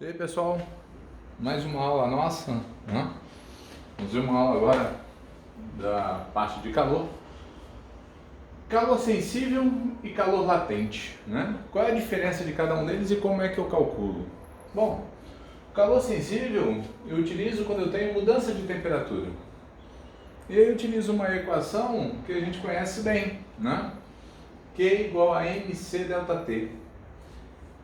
E aí pessoal, mais uma aula nossa, né? Vamos ver uma aula agora da parte de calor. Calor sensível e calor latente, né? Qual é a diferença de cada um deles e como é que eu calculo? Bom, calor sensível eu utilizo quando eu tenho mudança de temperatura. E eu utilizo uma equação que a gente conhece bem, né? Q igual a mc delta T.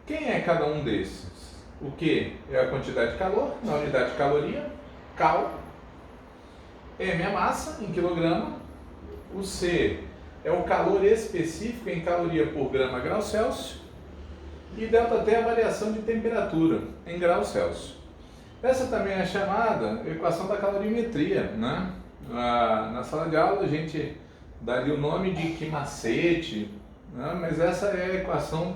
Quem é cada um desses? O Q é a quantidade de calor, na unidade de caloria, cal. M é a massa, em quilograma. O C é o calor específico em caloria por grama grau Celsius. E ΔT é a variação de temperatura em graus Celsius. Essa também é chamada equação da calorimetria, né? Na sala de aula a gente daria o nome de quimacete, né? Mas essa é a equação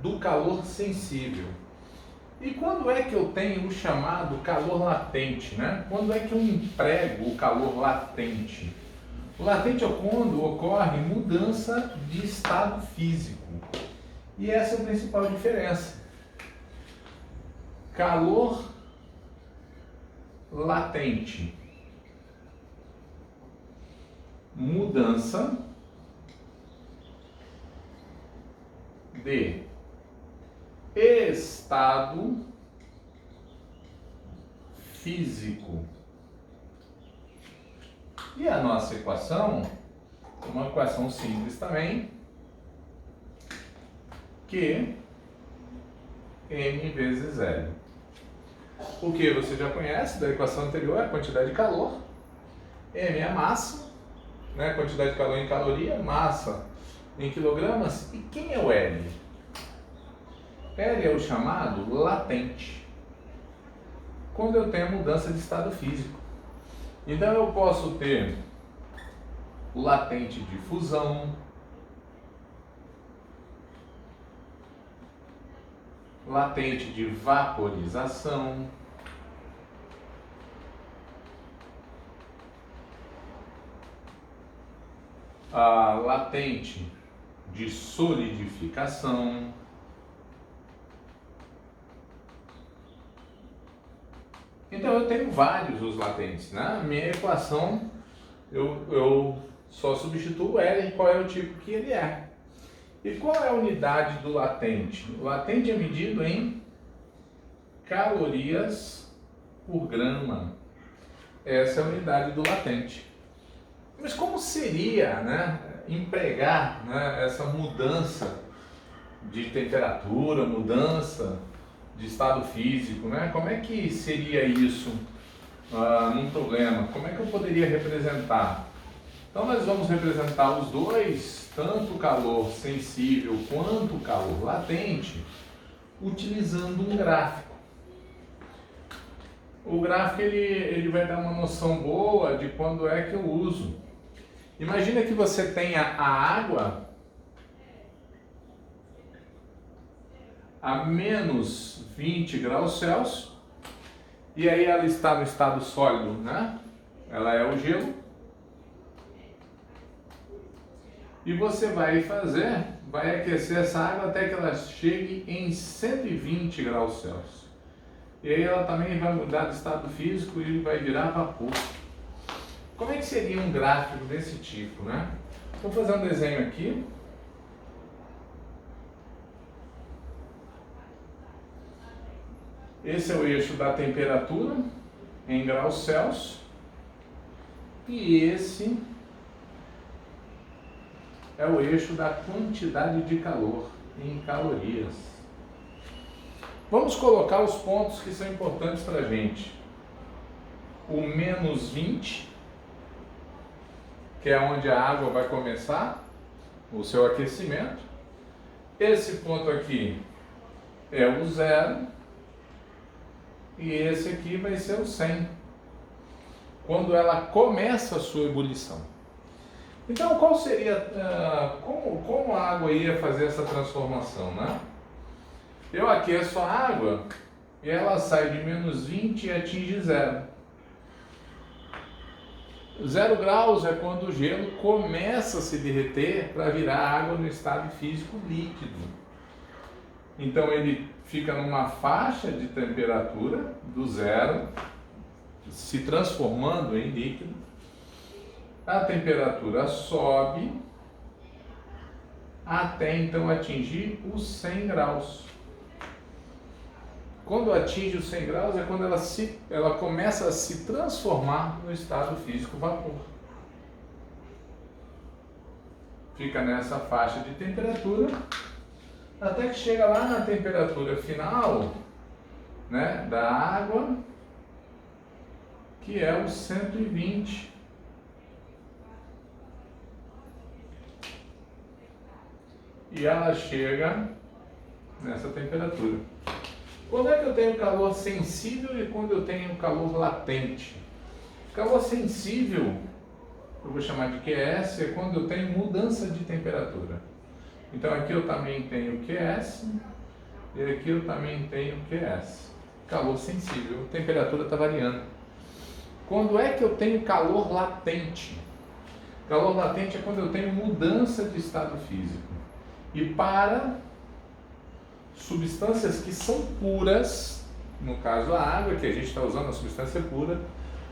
do calor sensível. E quando é que eu tenho o chamado calor latente, né? Quando é que eu emprego o calor latente? O latente é quando ocorre mudança de estado físico. E essa é a principal diferença. Calor latente. Mudança de estado físico. E a nossa equação é uma equação simples também, que M vezes L. O que você já conhece da equação anterior é a quantidade de calor, M é a massa, né? Quantidade de calor em caloria, massa em quilogramas. E quem é o L? L é o chamado latente, quando eu tenho mudança de estado físico. Então eu posso ter o latente de fusão, latente de vaporização, a latente de solidificação, então eu tenho vários os latentes, né? A minha equação eu só substituo L, qual é o tipo que ele é. E qual é a unidade do latente? O latente é medido em calorias por grama. Essa é a unidade do latente. Mas como seria, né, empregar, né, essa mudança de temperatura, mudança de estado físico, né? Como é que seria isso num problema? Como é que eu poderia representar? Então nós vamos representar os dois, tanto o calor sensível quanto o calor latente, utilizando um gráfico. O gráfico ele vai dar uma noção boa de quando é que eu uso. Imagina que você tenha a água a menos 20 graus Celsius, e aí ela está no estado sólido, né? Ela é o gelo. E você vai aquecer essa água até que ela chegue em 120 graus Celsius. E aí ela também vai mudar de estado físico e vai virar vapor. Como é que seria um gráfico desse tipo, né? Vou fazer um desenho aqui. Esse é o eixo da temperatura em graus Celsius. E esse é o eixo da quantidade de calor em calorias. Vamos colocar os pontos que são importantes para a gente. O menos 20, que é onde a água vai começar o seu aquecimento. Esse ponto aqui é o 0. E esse aqui vai ser o 100, quando ela começa a sua ebulição. Então, qual seria, como a água ia fazer essa transformação, né? Eu aqueço a água e ela sai de menos 20 e atinge 0. 0 graus é quando o gelo começa a se derreter para virar água no estado físico líquido. Então ele fica numa faixa de temperatura do zero, se transformando em líquido. A temperatura sobe até então atingir os 100 graus. Quando atinge os 100 graus é quando ela começa a se transformar no estado físico vapor. Fica nessa faixa de temperatura até que chega lá na temperatura final, né, da água, que é os 120. E ela chega nessa temperatura. Quando é que eu tenho calor sensível e quando eu tenho calor latente? Calor sensível, eu vou chamar de QS, é quando eu tenho mudança de temperatura. Então aqui eu também tenho QS e aqui eu também tenho QS. Calor sensível, a temperatura está variando. Quando é que eu tenho calor latente? Calor latente é quando eu tenho mudança de estado físico. E para substâncias que são puras, no caso a água, que a gente está usando a substância pura,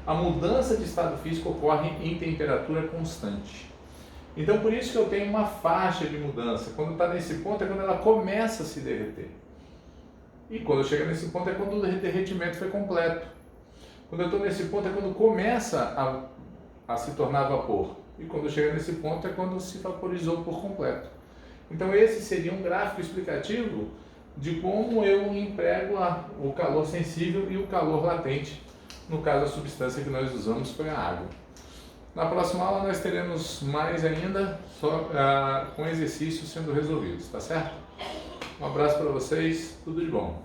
a mudança de estado físico ocorre em temperatura constante. Então por isso que eu tenho uma faixa de mudança. Quando está nesse ponto é quando ela começa a se derreter. E quando chega nesse ponto é quando o derretimento foi completo. Quando eu estou nesse ponto é quando começa a se tornar vapor. E quando chega nesse ponto é quando se vaporizou por completo. Então esse seria um gráfico explicativo de como eu emprego o calor sensível e o calor latente. No caso, a substância que nós usamos foi a água. Na próxima aula nós teremos mais ainda, só com exercícios sendo resolvidos, tá certo? Um abraço para vocês, tudo de bom.